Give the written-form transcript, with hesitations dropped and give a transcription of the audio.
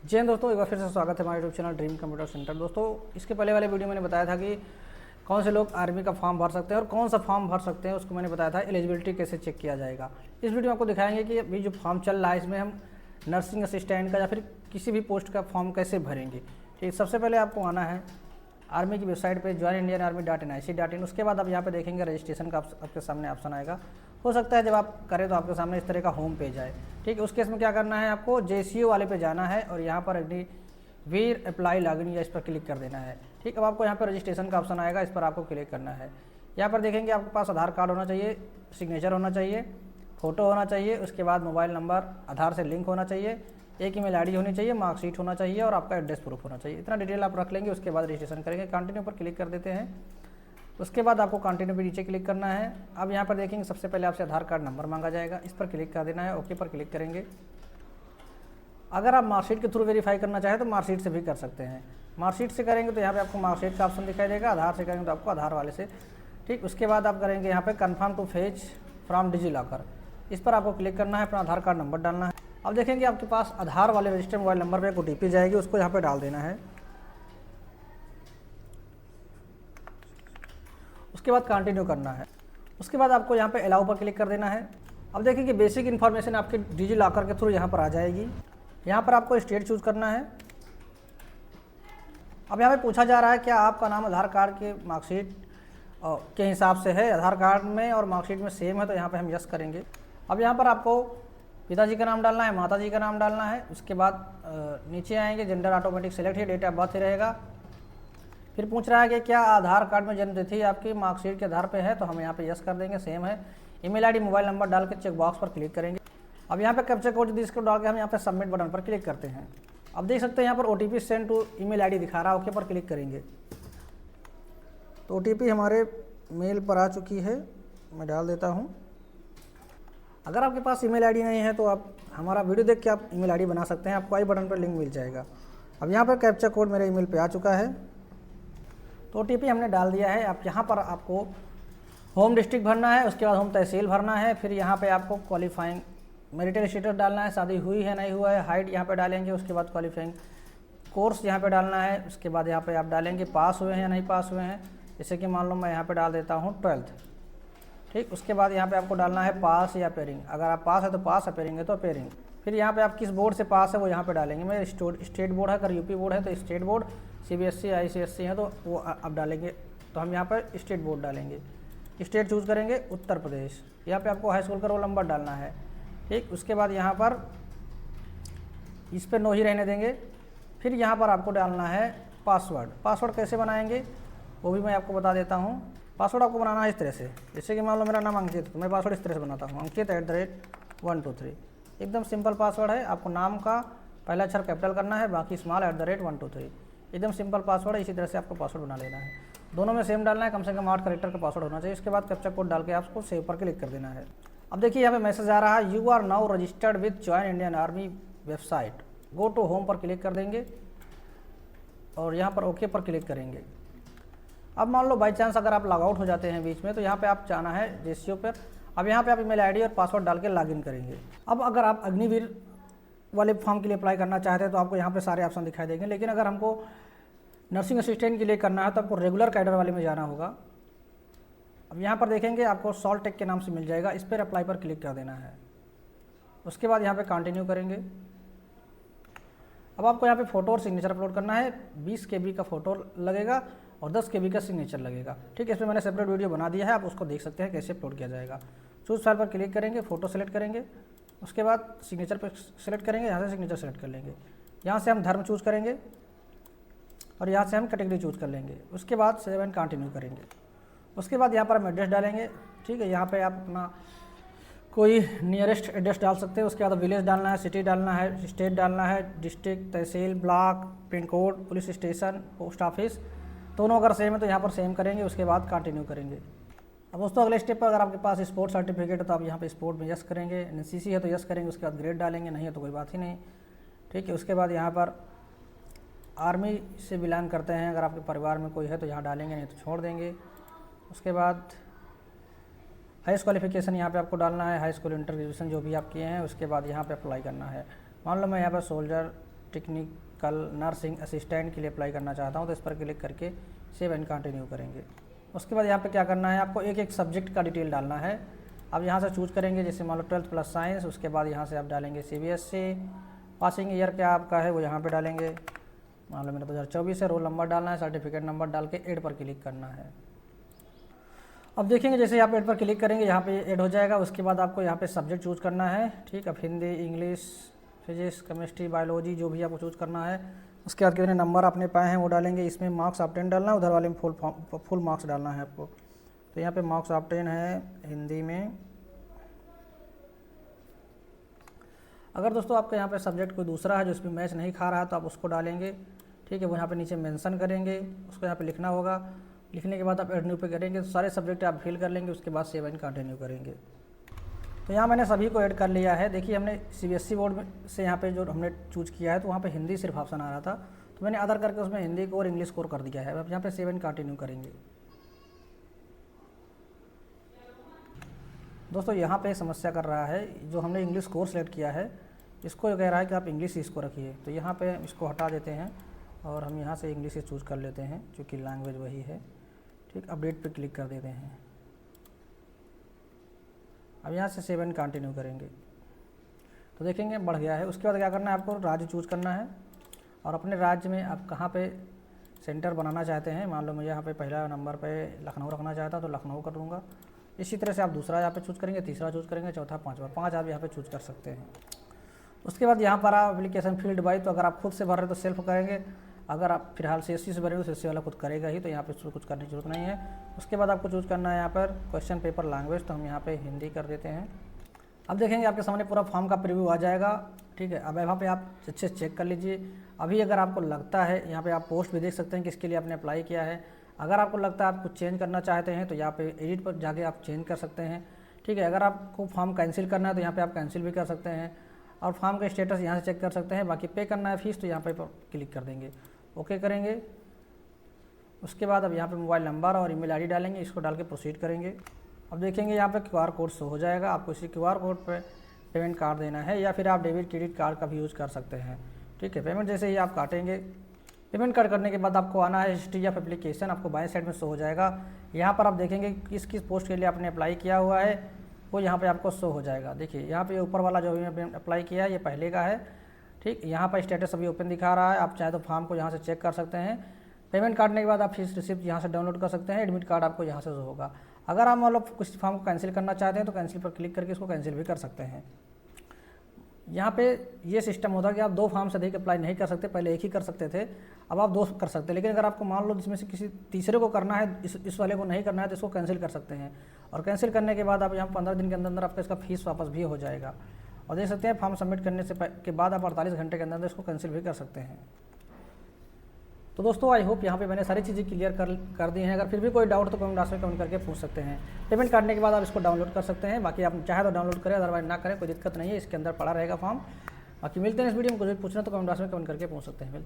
जी हाँ दोस्तों, एक बार फिर से स्वागत है हमारे YouTube channel dream computer centre. दोस्तों, इसके पहले वाले वीडियो मैंने बताया था कि कौन से लोग आर्मी का फॉर्म भर सकते हैं और कौन सा फॉर्म भर सकते हैं, उसको मैंने बताया था एलिजिबिलिटी कैसे चेक किया जाएगा। इस वीडियो में आपको दिखाएंगे कि अभी जो फॉर्म चल रहा है इसमें हम नर्सिंग असिस्टेंट का या फिर किसी भी पोस्ट का फॉर्म कैसे भरेंगे। ठीक, सबसे पहले आपको आना है आर्मी की वेबसाइट पे joinindianarmy.nic.in। उसके बाद आप यहाँ पे देखेंगे रजिस्ट्रेशन का आपके सामने ऑप्शन आएगा। हो सकता है जब आप करें तो आपके सामने इस तरह का होम पेज आए। ठीक है, उस केस में क्या करना है, आपको JCO वाले पे जाना है और यहाँ पर अग्निवीर अप्लाई लॉगिन या इस पर क्लिक कर देना है। ठीक, अब आपको यहाँ पर रजिस्ट्रेशन का ऑप्शन आएगा, इस पर आपको क्लिक करना है। यहाँ पर देखेंगे आपके पास आधार कार्ड होना चाहिए, सिग्नेचर होना चाहिए, फ़ोटो होना चाहिए, उसके बाद मोबाइल नंबर आधार से लिंक होना चाहिए, एक ईमेल आईडी होनी चाहिए, मार्कशीट होना चाहिए और आपका एड्रेस प्रूफ होना चाहिए। इतना डिटेल आप रख लेंगे। उसके बाद रजिस्ट्रेशन करेंगे, कंटिन्यू पर क्लिक कर देते हैं। उसके बाद आपको कंटिन्यू पे नीचे क्लिक करना है। अब यहाँ पर देखेंगे सबसे पहले आपसे आधार कार्ड नंबर मांगा जाएगा, इस पर क्लिक कर देना है, ओके पर क्लिक करेंगे। अगर आप मार्कशीट के थ्रू वेरीफाई करना चाहें तो मार्कशीट से भी कर सकते हैं। मार्कशीट से करेंगे तो यहाँ पे आपको मार्कशीट का ऑप्शन दिखाई देगा, आधार से करेंगे तो आपको आधार वाले से। ठीक, उसके बाद आप करेंगे यहाँ पे confirm to fetch from DigiLocker, इस पर आपको क्लिक करना है, अपना आधार कार्ड नंबर डालना है। अब देखेंगे आपके पास आधार वाले रजिस्टर्ड मोबाइल नंबर पे एक OTP जाएगी, उसको यहाँ पे डाल देना है। उसके बाद कंटिन्यू करना है। उसके बाद आपको यहाँ पे अलाउ पर क्लिक कर देना है। अब देखिए कि बेसिक इन्फॉर्मेशन आपके डिजीलॉकर के थ्रू यहाँ पर आ जाएगी। यहाँ पर आपको स्टेट चूज़ करना है। अब यहाँ पे पूछा जा रहा है क्या आपका नाम आधार कार्ड के मार्कशीट के हिसाब से है, आधार कार्ड में और मार्कशीट में सेम है, तो यहाँ पे हम यस करेंगे। अब यहाँ पर आपको पिताजी का नाम डालना है, माताजी का नाम डालना है। उसके बाद नीचे आएंगे, जेंडर ऑटोमेटिक सेलेक्ट है, डेट ऑफ बर्थ ही रहेगा। फिर पूछ रहा है कि क्या आधार कार्ड में जन्म तिथि आपकी मार्कशीट के आधार पे है, तो हम यहाँ पे यस कर देंगे, सेम है। ईमेल आईडी मोबाइल नंबर डाल के चेक बॉक्स पर क्लिक करेंगे। अब यहाँ पे कैप्चा कोड इसको डाल के हम यहाँ पे सबमिट बटन पर क्लिक करते हैं। अब देख सकते हैं यहाँ पर OTP send to email ID दिखा रहा है, ओके पर क्लिक करेंगे तो OTP हमारे मेल पर आ चुकी है, मैं डाल देता हूँ। अगर आपके पास ईमेल आईडी नहीं है तो आप हमारा वीडियो देख के आप ईमेल आईडी बना सकते हैं, आपको आई बटन पर लिंक मिल जाएगा। अब यहाँ पर कैप्चा कोड मेरे ईमेल पे आ चुका है, तो OTP हमने डाल दिया है। अब यहाँ पर आपको होम डिस्ट्रिक्ट भरना है, उसके बाद होम तहसील भरना है, फिर यहाँ पे आपको क्वालिफाइंग मैरिटल स्टेटस डालना है, शादी हुई है नहीं हुआ है, हाइट यहाँ पे डालेंगे। उसके बाद क्वालिफाइंग कोर्स यहाँ पे डालना है। उसके बाद यहाँ पे आप डालेंगे पास हुए हैं या नहीं पास हुए हैं, जैसे कि मान लो मैं यहाँ पे डाल देता हूँ 12th। ठीक, उसके बाद यहाँ पे आपको डालना है पास या पेयरिंग, अगर आप पास है तो पास, अपेयरिंग है तो अपेयरिंग। फिर यहाँ पे आप किस बोर्ड से पास है वो यहाँ पे डालेंगे। मैं स्टेट बोर्ड है, अगर UP बोर्ड है तो स्टेट बोर्ड, CBSE ICSE है तो वो आप डालेंगे, तो हम यहाँ पर स्टेट बोर्ड डालेंगे। स्टेट चूज़ करेंगे उत्तर प्रदेश। यहाँ पे आपको हाई स्कूल का रोल नंबर डालना है। ठीक, उसके बाद यहाँ पर इस पर नो ही रहने देंगे। फिर यहाँ पर आपको डालना है पासवर्ड। पासवर्ड कैसे बनाएंगे वो भी मैं आपको बता देता हूँ। पासवर्ड आपको बनाना है इस तरह से, जैसे कि मान लो मेरा नाम अंकित, तो मैं पासवर्ड इस तरह से बनाता हूँ, अंकित @123। एकदम सिंपल पासवर्ड है। आपको नाम का पहला अक्षर कैपिटल करना है, बाकी स्मॉल @123। एकदम सिंपल पासवर्ड है, इसी तरह से आपको पासवर्ड बना लेना है। दोनों में सेम डालना है, कम से कम 8 कैरेक्टर का पासवर्ड होना चाहिए। इसके बाद कैप्चा कोड डाल के आपको सेव पर क्लिक कर देना है। अब देखिए यहाँ पे मैसेज आ रहा है, you are now registered with join Indian army website, go to home पर क्लिक कर देंगे और यहाँ पर ओके पर क्लिक करेंगे। अब मान लो बाई चांस अगर आप लॉग आउट हो जाते हैं बीच में, तो यहाँ पे आप जाना है JCO पर। अब यहाँ पे आप ईमेल आईडी और पासवर्ड डाल के लॉगिन करेंगे। अब अगर आप अग्निवीर वाले फॉर्म के लिए अप्लाई करना चाहते हैं तो आपको यहाँ पे सारे ऑप्शन दिखाई देंगे, लेकिन अगर हमको नर्सिंग असिस्टेंट के लिए करना है तो आपको रेगुलर कैडर वाले में जाना होगा। अब यहाँ पर देखेंगे आपको सॉल्ट टेक के नाम से मिल जाएगा, इस पर अप्लाई पर क्लिक कर देना है। उसके बाद यहाँ पे कंटिन्यू करेंगे। अब आपको यहाँ पे फ़ोटो और सिग्नेचर अपलोड करना है। 20 KB का फ़ोटो लगेगा और 10 KB का सिग्नेचर लगेगा। ठीक है, इसमें मैंने सेपरेट वीडियो बना दिया है, आप उसको देख सकते हैं कैसे अपलोड किया जाएगा। चूज़ फाइल पर क्लिक करेंगे, फ़ोटो सेलेक्ट करेंगे, उसके बाद सिग्नेचर पर सेलेक्ट करेंगे, यहाँ से सिग्नेचर सेलेक्ट कर लेंगे। यहाँ से हम धर्म चूज़ करेंगे और यहाँ से हम कैटेगरी चूज़ कर लेंगे। उसके बाद सेव एंड कंटिन्यू करेंगे। उसके बाद यहाँ पर हम एड्रेस डालेंगे। ठीक है, यहाँ पे आप अपना कोई नियरेस्ट एड्रेस डाल सकते हैं। उसके बाद विलेज डालना है, सिटी डालना है, स्टेट डालना है, district, tehsil, block, pin code, police station, post office, दोनों अगर सेम है तो यहाँ पर सेम करेंगे। उसके बाद कंटिन्यू करेंगे। अब दोस्तों अगले स्टेप पर अगर आपके पास स्पोर्ट सर्टिफिकेट है तो आप यहाँ पे स्पोर्ट में यस करेंगे, NCC है तो यस करेंगे। उसके बाद ग्रेड डालेंगे, नहीं है तो कोई बात ही नहीं। ठीक है, उसके बाद यहाँ पर आर्मी से बिलोंग करते हैं अगर आपके परिवार में कोई है तो यहाँ डालेंगे, नहीं तो छोड़ देंगे। उसके बाद हाईएस्ट क्वालिफिकेशन यहाँ पे आपको डालना है, हाई स्कूल इंटर ग्रेजुएशन जो भी आप किए हैं। उसके बाद यहाँ पे अप्लाई करना है। मान लो मैं यहाँ पर सोल्जर टेक्निकल नर्सिंग असिस्टेंट के लिए अप्लाई करना चाहता हूँ, तो इस पर क्लिक करके सेव एंड कंटिन्यू करेंगे। उसके बाद यहाँ पे क्या करना है, आपको एक एक सब्जेक्ट का डिटेल डालना है। अब यहाँ से चूज़ करेंगे, जैसे मान लो 12th प्लस साइंस, उसके बाद यहाँ से आप डालेंगे CBSE, पासिंग ईयर क्या आपका है वो यहाँ पे डालेंगे, मान लो मेरा 2024 है, रोल नंबर डालना है, सर्टिफिकेट नंबर डाल के ऐड पर क्लिक करना है। अब देखेंगे जैसे आप ऐड पर क्लिक करेंगे यहाँ पे ऐड हो जाएगा। उसके बाद आपको यहाँ पे सब्जेक्ट चूज़ करना है, ठीक। अब Hindi, English, physics, chemistry, biology जो भी आपको चूज़ करना है। उसके बाद कितने नंबर आपने पाए हैं वो डालेंगे, इसमें मार्क्स ऑब्टेन डालना है, उधर वाले में फुल मार्क्स डालना है आपको। तो यहाँ पे मार्क्स ऑब्टेन है हिंदी में। अगर दोस्तों आपका यहाँ पे सब्जेक्ट कोई दूसरा है जो इसमें मैच नहीं खा रहा है तो आप उसको डालेंगे, ठीक है। वो यहाँ पे नीचे मेंशन करेंगे, उसको यहाँ पे लिखना होगा। लिखने के बाद आप ऐड न्यू पे करेंगे, तो सारे सब्जेक्ट आप फिल कर लेंगे। उसके बाद सेव एंड कंटिन्यू करेंगे। तो यहाँ मैंने सभी को ऐड कर लिया है। देखिए हमने CBSE बोर्ड में से यहाँ पे जो हमने चूज़ किया है तो वहाँ पे हिंदी सिर्फ ऑप्शन आ रहा था, तो मैंने अदर करके उसमें हिंदी को और इंग्लिश को कर दिया है। अब यहाँ पे सेव एंड कंटिन्यू करेंगे। दोस्तों यहाँ पे समस्या कर रहा है, जो हमने इंग्लिश कोर्स सेलेक्ट किया है इसको कह रहा है कि आप इंग्लिश इसको रखिए। तो यहाँ पे इसको हटा देते हैं और हम यहाँ से इंग्लिश ही चूज़ कर लेते हैं, क्योंकि लैंग्वेज वही है, ठीक। अपडेट पे क्लिक कर देते हैं। अब यहाँ से सेव एंड कंटिन्यू करेंगे तो देखेंगे बढ़ गया है। उसके बाद क्या करना है, आपको राज्य चूज़ करना है और अपने राज्य में आप कहाँ पे सेंटर बनाना चाहते हैं। मान लो मैं यहाँ पे पहला नंबर पे लखनऊ रखना चाहता तो लखनऊ कर दूँगा। इसी तरह से आप दूसरा यहाँ पे चूज़ करेंगे, तीसरा चूज़ करेंगे, चौथा, पाँचवा, 5 आप यहाँ पे चूज़ कर सकते हैं। उसके बाद यहाँ पर आप एप्लीकेशन फील्ड बाई, तो अगर आप खुद से भर रहे हैं तो सेल्फ करेंगे, अगर आप फिलहाल CSE से भरेंगे तो CSE वाला खुद करेगा ही, तो यहाँ पे कुछ करने की जरूरत नहीं है। उसके बाद आपको चूज़ करना है यहाँ पर क्वेश्चन पेपर लैंग्वेज, तो हम यहाँ पे हिंदी कर देते हैं। अब देखेंगे आपके सामने पूरा फॉर्म का प्रीव्यू आ जाएगा, ठीक है। अब यहाँ पे आप अच्छे से चेक कर लीजिए। अभी अगर आपको लगता है, यहाँ पे आप पोस्ट भी देख सकते हैं किसके लिए आपने अप्लाई किया है। अगर आपको लगता है आप कुछ चेंज करना चाहते हैं तो यहाँ पे एडिट पर जाके आप चेंज कर सकते हैं, ठीक है। अगर आपको फॉर्म कैंसिल करना है तो यहाँ पे आप कैंसिल भी कर सकते हैं और फॉर्म का स्टेटस यहाँ से चेक कर सकते हैं। बाकी पे करना है फीस तो यहाँ पे क्लिक कर देंगे, ओके करेंगे। उसके बाद अब यहाँ पे मोबाइल नंबर और ईमेल आईडी डालेंगे, इसको डाल के प्रोसीड करेंगे। अब देखेंगे यहाँ पे QR कोड शो हो जाएगा, आपको इसी QR कोड पे पेमेंट कार्ड देना है या फिर आप डेबिट क्रेडिट कार्ड का भी यूज़ कर सकते हैं, ठीक है। पेमेंट जैसे ही आप काटेंगे, पेमेंट कार्ड करने के बाद आपको आना है हिस्ट्री ऑफ एप्लीकेशन, आपको बाएं साइड में शो हो जाएगा। यहाँ पर आप देखेंगे किस किस पोस्ट के लिए आपने अप्लाई किया हुआ है वो यहाँ पे आपको शो हो जाएगा। देखिए यहाँ पे ऊपर वाला जो भी अप्लाई किया है ये पहले का है, ठीक। यहाँ पर स्टेटस अभी ओपन दिखा रहा है, आप चाहे तो फॉर्म को यहाँ से चेक कर सकते हैं। पेमेंट काटने के बाद आप फीस रिसिप्ट यहाँ से डाउनलोड कर सकते हैं, एडमिट कार्ड आपको यहाँ से शो होगा। अगर आप मतलब कुछ फॉर्म को कैंसिल करना चाहते हैं तो कैंसिल पर क्लिक करके इसको कैंसिल भी कर सकते हैं। यहाँ पे ये सिस्टम होता है कि आप 2 फॉर्म से अधिक अप्लाई नहीं कर सकते, पहले एक ही कर सकते थे, अब आप 2 कर सकते हैं। लेकिन अगर आपको मान लो इसमें से किसी तीसरे को करना है, इस वाले को नहीं करना है तो इसको कैंसिल कर सकते हैं। और कैंसिल करने के बाद आप यहाँ 15 दिन के अंदर अंदर आपका इसका फीस वापस भी हो जाएगा। और देख सकते हैं फॉर्म सबमिट करने से के बाद आप 48 घंटे के अंदर इसको कैंसिल भी कर सकते हैं। तो दोस्तों आई होप यहाँ पे मैंने सारी चीज़ें क्लियर कर दी हैं। अगर फिर भी कोई डाउट तो कमेंट बॉक्स में कमेंट करके पूछ सकते हैं। पेमेंट करने के बाद आप इसको डाउनलोड कर सकते हैं, बाकी आप चाहे तो डाउनलोड करें, अदरवाइज ना करें, कोई दिक्कत नहीं है, इसके अंदर पड़ा रहेगा फॉर्म। बाकी मिलते हैं इस वीडियो में, कुछ भी पूछना तो कमेंट बॉक्स में कमेंट करके पूछ सकते हैं।